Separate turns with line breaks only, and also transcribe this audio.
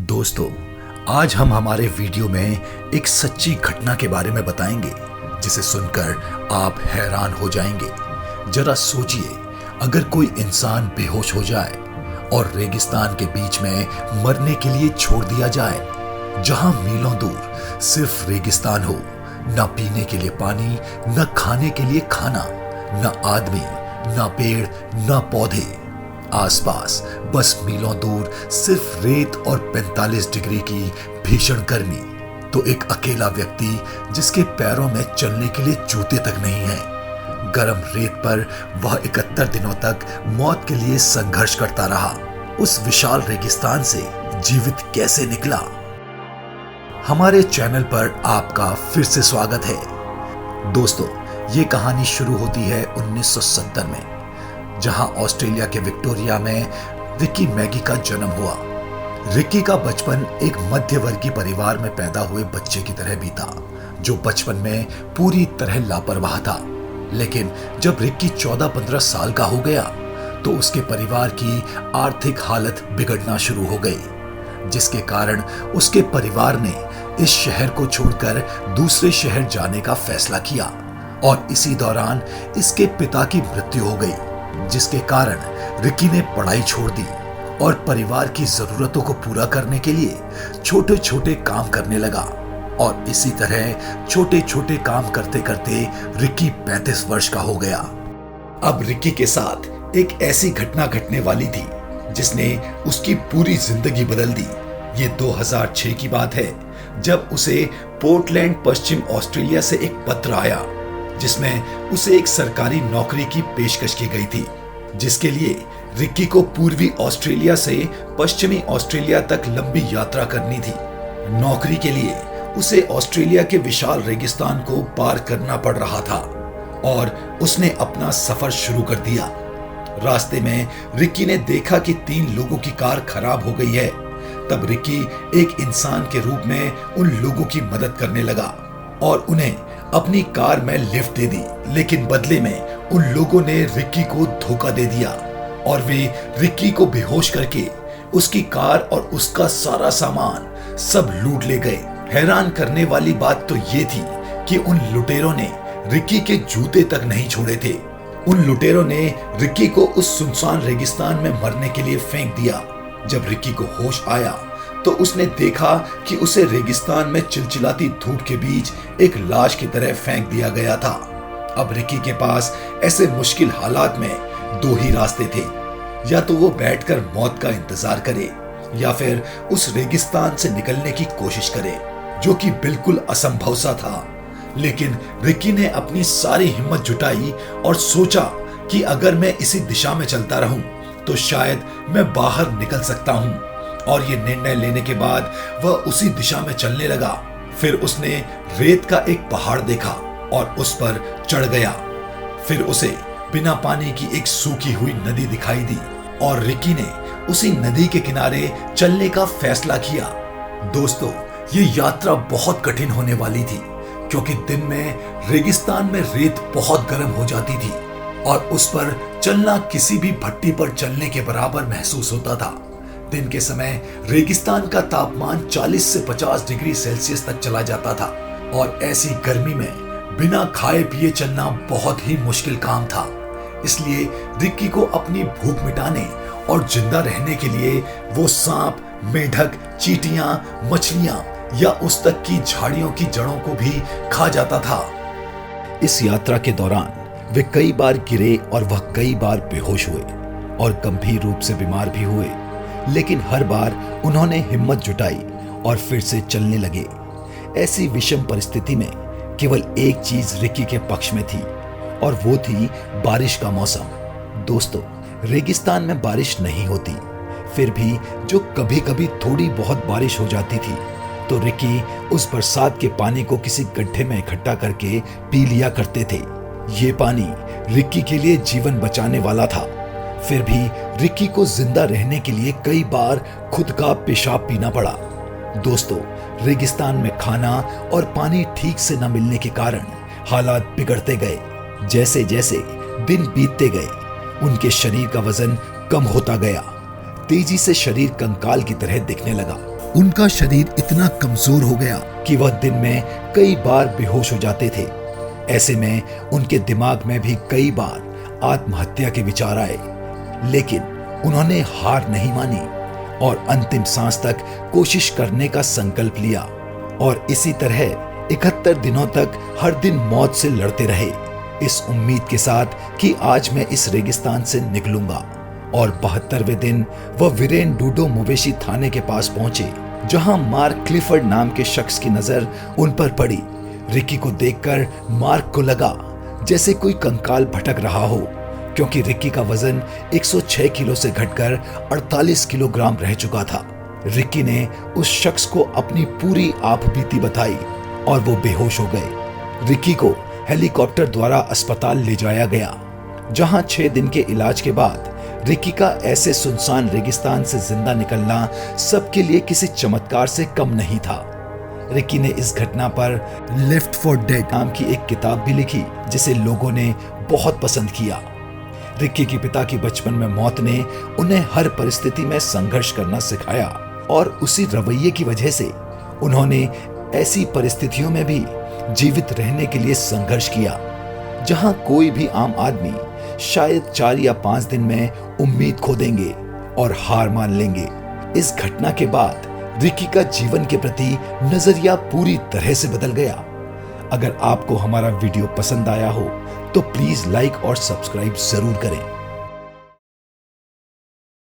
दोस्तों, आज हम हमारे वीडियो में एक सच्ची घटना के बारे में बताएंगे जिसे सुनकर आप हैरान हो जाएंगे। जरा सोचिए, अगर कोई इंसान बेहोश हो जाए और रेगिस्तान के बीच में मरने के लिए छोड़ दिया जाए, जहां मीलों दूर सिर्फ रेगिस्तान हो, न पीने के लिए पानी, न खाने के लिए खाना, न आदमी, न पेड़, न पौधे, आसपास बस मीलों दूर सिर्फ रेत और 45 डिग्री की भीषण गर्मी। तो एक अकेला व्यक्ति जिसके पैरों में चलने के लिए जूते तक नहीं है, गर्म रेत पर वह 71 दिनों तक मौत के लिए संघर्ष करता रहा। उस विशाल रेगिस्तान से जीवित कैसे निकला? हमारे चैनल पर आपका फिर से स्वागत है। दोस्तों, ये कहानी शुरू होती है 1970 में, जहां ऑस्ट्रेलिया के विक्टोरिया में रिकी मैगी का जन्म हुआ। रिकी का बचपन एक मध्यवर्गीय परिवार में पैदा हुए बच्चे की तरह बीता, जो बचपन में पूरी तरह लापरवाह था। लेकिन जब रिकी 14-15 साल का हो गया तो उसके परिवार की आर्थिक हालत बिगड़ना शुरू हो गई, जिसके कारण उसके परिवार ने इस शहर को छोड़कर दूसरे शहर जाने का फैसला किया। और इसी दौरान इसके पिता की मृत्यु हो गई, जिसके कारण रिकी ने पढ़ाई छोड़ दी और परिवार की जरूरतों को पूरा करने के लिए छोटे छोटे काम करने लगा। और इसी तरह छोटे छोटे काम करते करते रिकी 35 वर्ष का हो गया। अब रिकी के साथ एक ऐसी घटना घटने वाली थी जिसने उसकी पूरी जिंदगी बदल दी। ये 2006 की बात है, जब उसे पोर्टलैंड पश्चिम ऑस्ट्रेलिया से एक पत्र आया जिसमें उसे एक सरकारी नौकरी की पेशकश की गई थी, जिसके लिए रिकी को पूर्वी ऑस्ट्रेलिया से पश्चिमी ऑस्ट्रेलिया तक लंबी यात्रा करनी थी। नौकरी के लिए उसे ऑस्ट्रेलिया के विशाल रेगिस्तान को पार करना पड़ रहा था और उसने अपना सफर शुरू कर दिया। रास्ते में रिकी ने देखा कि 3 लोगों की कार खराब हो गई है। तब रिकी एक इंसान के रूप में उन लोगों की मदद करने लगा और उन्हें अपनी कार में लिफ्ट दे दी। लेकिन बदले में उन लोगों ने रिकी को धोखा दे दिया और वे रिकी को बेहोश करके उसकी कार और उसका सारा सामान सब लूट ले गए। हैरान करने वाली बात तो ये थी कि उन लुटेरों ने रिकी के जूते तक नहीं छोड़े थे। उन लुटेरों ने रिकी को उस सुनसान रेगिस्तान में मरने के लिए फेंक दिया। जब रिकी को होश आया तो उसने देखा कि उसे रेगिस्तान में चिलचिलाती धूप के बीच एक लाश की तरह फेंक दिया गया था। अब रिकी के पास ऐसे मुश्किल हालात में 2 ही रास्ते थे, या तो वो बैठकर मौत का इंतजार करे या फिर उस रेगिस्तान से निकलने की कोशिश करे, जो कि बिल्कुल असंभव सा था। लेकिन रिकी ने अपनी सारी हिम्मत जुटाई और सोचा कि अगर मैं इसी दिशा में चलता रहूं तो शायद मैं बाहर निकल सकता हूं। और ये निर्णय लेने के बाद वह उसी दिशा में चलने लगा। फिर उसने रेत का एक पहाड़ देखा और उस पर चढ़ गया। फिर उसे बिना पानी की एक सूखी हुई नदी दिखाई दी और रिकी ने उसी नदी के किनारे चलने का फैसला किया। दोस्तों, ये यात्रा बहुत कठिन होने वाली थी, क्योंकि दिन में रेगिस्तान में रेत बहुत गर्म हो जाती थी और उस पर चलना किसी भी भट्टी पर चलने के बराबर महसूस होता था। दिन के समय रेगिस्तान का तापमान 40 से 50 डिग्री सेल्सियस तक चला जाता था और ऐसी गर्मी में बिना खाए पिए चलना बहुत ही मुश्किल काम था। इसलिए रिकी को अपनी भूख मिटाने और जिंदा रहने के लिए वो सांप, मेढक, चींटियां, मछलियां या उस तक की झाड़ियों की जड़ों को भी खा जाता था। इस यात्रा के दौरान वे कई बार गिरे और वह कई बार बेहोश हुए और गंभीर रूप से बीमार भी हुए। लेकिन हर बार उन्होंने हिम्मत जुटाई और फिर से चलने लगे। ऐसी विषम परिस्थिति में केवल एक चीज रिकी के पक्ष में थी और वो थी बारिश का मौसम। दोस्तों, रेगिस्तान में बारिश नहीं होती, फिर भी जो कभी कभी थोड़ी बहुत बारिश हो जाती थी तो रिकी उस बरसात के पानी को किसी गड्ढे में इकट्ठा करके पी लिया करते थे। ये पानी रिकी के लिए जीवन बचाने वाला था। फिर भी रिकी को जिंदा रहने के लिए कई बार खुद का पेशाब पीना पड़ा। दोस्तों, रेगिस्तान में खाना और पानी ठीक से न मिलने के कारण हालात बिगड़ते गए। जैसे जैसे दिन बीतते गए, उनके शरीर का वजन कम होता गया। तेजी से शरीर कंकाल की तरह दिखने लगा उनका शरीर इतना कमजोर हो गया कि वह दिन में कई बार बेहोश हो जाते थे। ऐसे में उनके दिमाग में भी कई बार आत्महत्या के विचार आए, लेकिन उन्होंने हार नहीं मानी और अंतिम सांस तक कोशिश करने का संकल्प लिया और इसी तरह 71 दिनों तक हर दिन मौत से लड़ते रहे, इस उम्मीद के साथ कि आज मैं इस रेगिस्तान से निकलूंगा। और 72वें दिन वह वीरेन डूडो मवेशी थाने के पास पहुंचे, जहां मार्क क्लिफर्ड नाम के शख्स की नजर उन पर पड़ी। रिकी को देखकर मार्क को लगा जैसे कोई कंकाल भटक रहा हो, क्योंकि रिकी का वजन 106 किलो से घटकर 48 किलोग्राम रह चुका था। रिकी ने उस शख्स को अपनी पूरी आपबीती बताई और वो बेहोश हो गए। रिकी को हेलीकॉप्टर द्वारा अस्पताल ले जाया गया, जहां 6 दिन के इलाज के बाद रिकी का ऐसे सुनसान रेगिस्तान से जिंदा निकलना सबके लिए किसी चमत्कार से कम नहीं था। रिकी ने इस घटना पर लेफ्ट फॉर डेड नाम की एक किताब भी लिखी, जिसे लोगों ने बहुत पसंद किया। रिकी के पिता की बचपन में मौत ने उन्हें हर परिस्थिति में संघर्ष करना सिखाया और उसी रवैये की वजह से उन्होंने ऐसी परिस्थितियों में भी जीवित रहने के लिए संघर्ष किया, जहां कोई भी आम आदमी शायद 4 या 5 दिन में उम्मीद खो देंगे और हार मान लेंगे। इस घटना के बाद रिकी का जीवन के प्रति नजरिया पूरी तरह से बदल गया। अगर आपको हमारा वीडियो पसंद आया हो तो प्लीज लाइक और सब्सक्राइब जरूर करें।